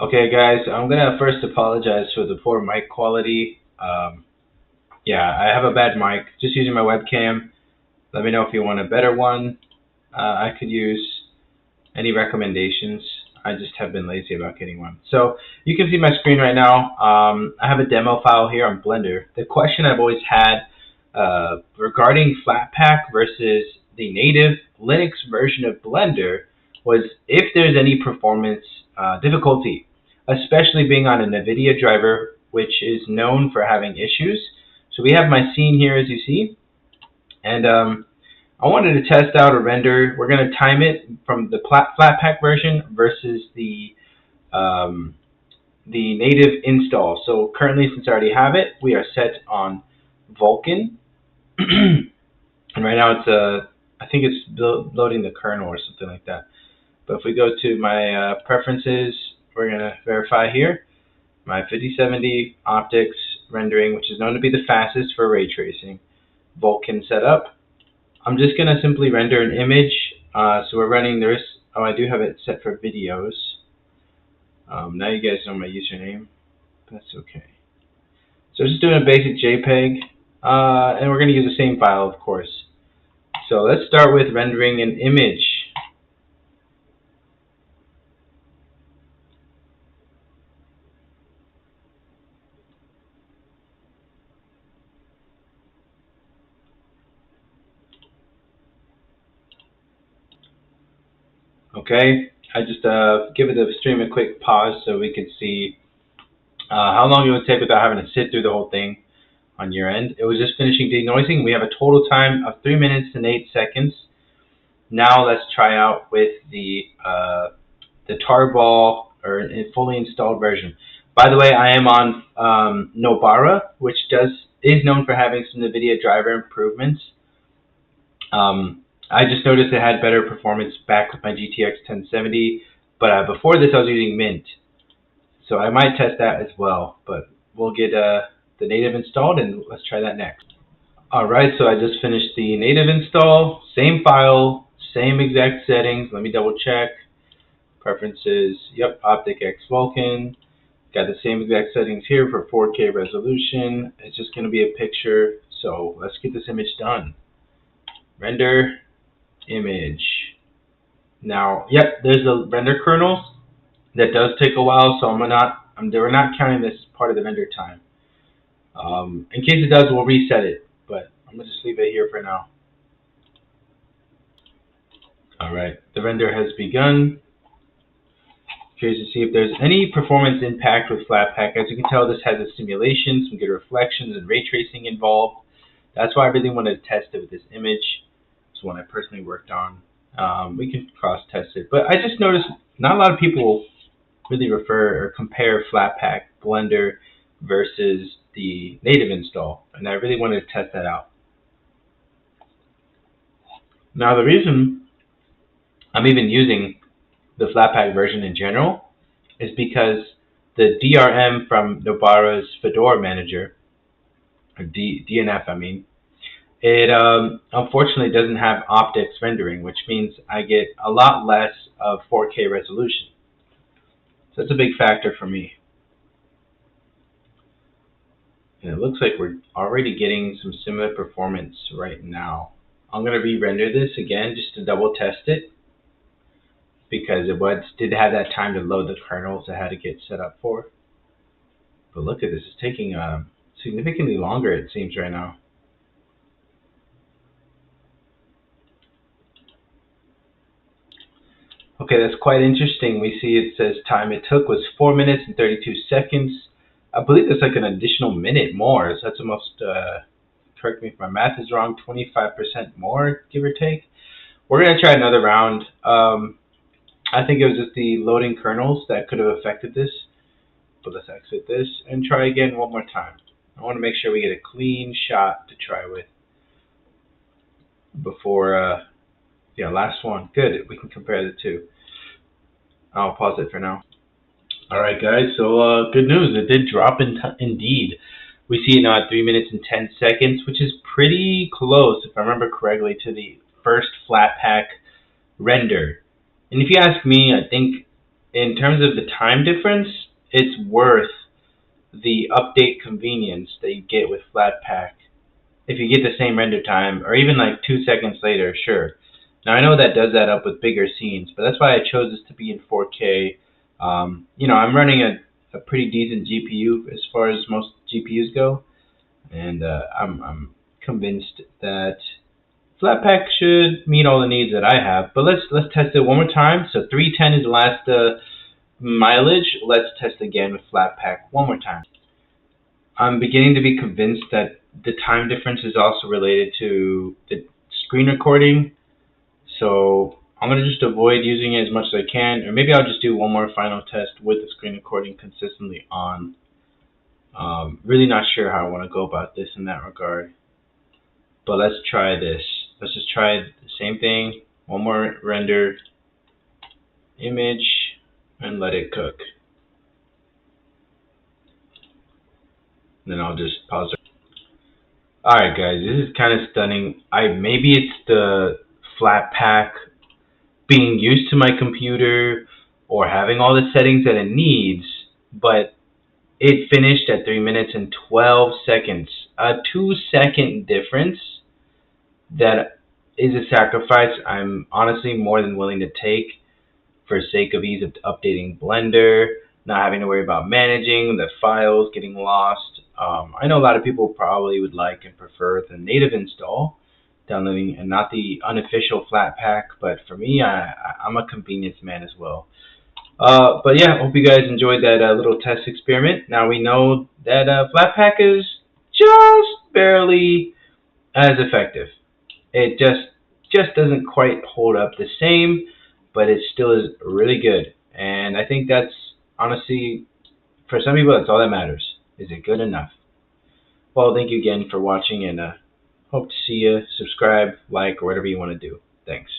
Okay, guys, I'm gonna first apologize for the poor mic quality. Yeah, I have a bad mic. Just using my webcam. Let me know if you want a better one. I could use any recommendations. I just have been lazy about getting one. So you can see my screen right now. I have a demo file here on Blender. The question I've always had regarding Flatpak versus the native Linux version of Blender was if there's any performance difficulty, especially being on a NVIDIA driver, which is known for having issues. So we have my scene here, as you see, and I wanted to test out a render. We're going to time it from the Flatpak version versus the native install. So currently, since I already have it, we are set on Vulkan, and right now I think it's loading the kernel or something like that. But if we go to my preferences, we're going to verify here my 5070 optics rendering, which is known to be the fastest for ray tracing. Vulkan setup. I'm just going to simply render an image. So we're running this. Oh, I do have it set for videos. Now you guys know my username. That's okay. So just doing a basic JPEG. And we're going to use the same file, of course. So let's start with rendering an image. Okay, I just give the stream a quick pause so we could see how long it would take without having to sit through the whole thing on your end. It was just finishing denoising. We have a total time of 3 minutes and 8 seconds. Now let's try out with the tarball or a fully installed version. By the way, I am on Nobara, which is known for having some NVIDIA driver improvements. I just noticed it had better performance back with my GTX 1070, but before this I was using Mint. So I might test that as well, but we'll get the native installed and let's try that next. Alright, so I just finished the native install, same file, same exact settings. Let me double check. Preferences, yep, OpticX Vulkan. Got the same exact settings here for 4K resolution. It's just going to be a picture, so let's get this image done. Render image. Now, yep, there's the render kernels. That does take a while, so we're not counting this as part of the render time. In case it does, we'll reset it, but I'm gonna just leave it here for now. All right, the render has begun. Curious to see if there's any performance impact with Flatpak. As you can tell, this has a simulation, some good reflections and ray tracing involved. That's why I really wanted to test it with this image. It's one I personally worked on. We can cross-test it, but I just noticed not a lot of people really refer or compare Flatpak Blender versus the native install, and I really wanted to test that out. Now, the reason I'm even using the Flatpak version in general is because the DRM from Nobara's Fedora Manager, or DNF, I mean, it unfortunately doesn't have optics rendering, which means I get a lot less of 4K resolution. So that's a big factor for me. And it looks like we're already getting some similar performance right now. I'm going to re-render this again just to double test it, because it did have that time to load the kernels I had to get set up for. But look at this, it's taking significantly longer, it seems, right now. Okay, that's quite interesting. We see it says time it took was 4 minutes and 32 seconds. I believe there's like an additional minute more, so that's almost, correct me if my math is wrong, 25% more, give or take. We're going to try another round. I think it was just the loading kernels that could have affected this. But let's exit this and try again one more time. I want to make sure we get a clean shot to try with before, yeah, last one. Good, we can compare the two. I'll pause it for now. All right, guys, so good news. It did drop indeed. We see it now at 3 minutes and 10 seconds, which is pretty close, if I remember correctly, to the first Flatpak render. And if you ask me, I think in terms of the time difference, it's worth the update convenience that you get with Flatpak. If you get the same render time, or even like 2 seconds later, sure. Now I know that does add up with bigger scenes, but that's why I chose this to be in 4K. I'm running a pretty decent GPU as far as most GPUs go, and I'm convinced that Flatpak should meet all the needs that I have. But let's test it one more time. So 310 is the last mileage. Let's test again with Flatpak one more time. I'm beginning to be convinced that the time difference is also related to the screen recording. So I'm going to just avoid using it as much as I can, or maybe I'll just do one more final test with the screen recording consistently on. Really not sure how I want to go about this in that regard. But let's try this. Let's just try the same thing. One more render image and let it cook. Then I'll just pause it. Alright guys, this is kind of stunning. Maybe it's the Flatpak being used to my computer or having all the settings that it needs, but it finished at 3 minutes and 12 seconds. A 2-second difference that is a sacrifice I'm honestly more than willing to take for sake of ease of updating Blender, not having to worry about managing the files getting lost. I know a lot of people probably would like and prefer the native install, downloading, and not the unofficial Flatpak, but for me, I'm a convenience man as well. But yeah, hope you guys enjoyed that little test experiment. Now we know that Flatpak is just barely as effective. It just doesn't quite hold up the same, but it still is really good. And I think that's honestly, for some people, that's all that matters. Is it good enough? Well, thank you again for watching, and hope to see you. Subscribe, like, or whatever you want to do. Thanks.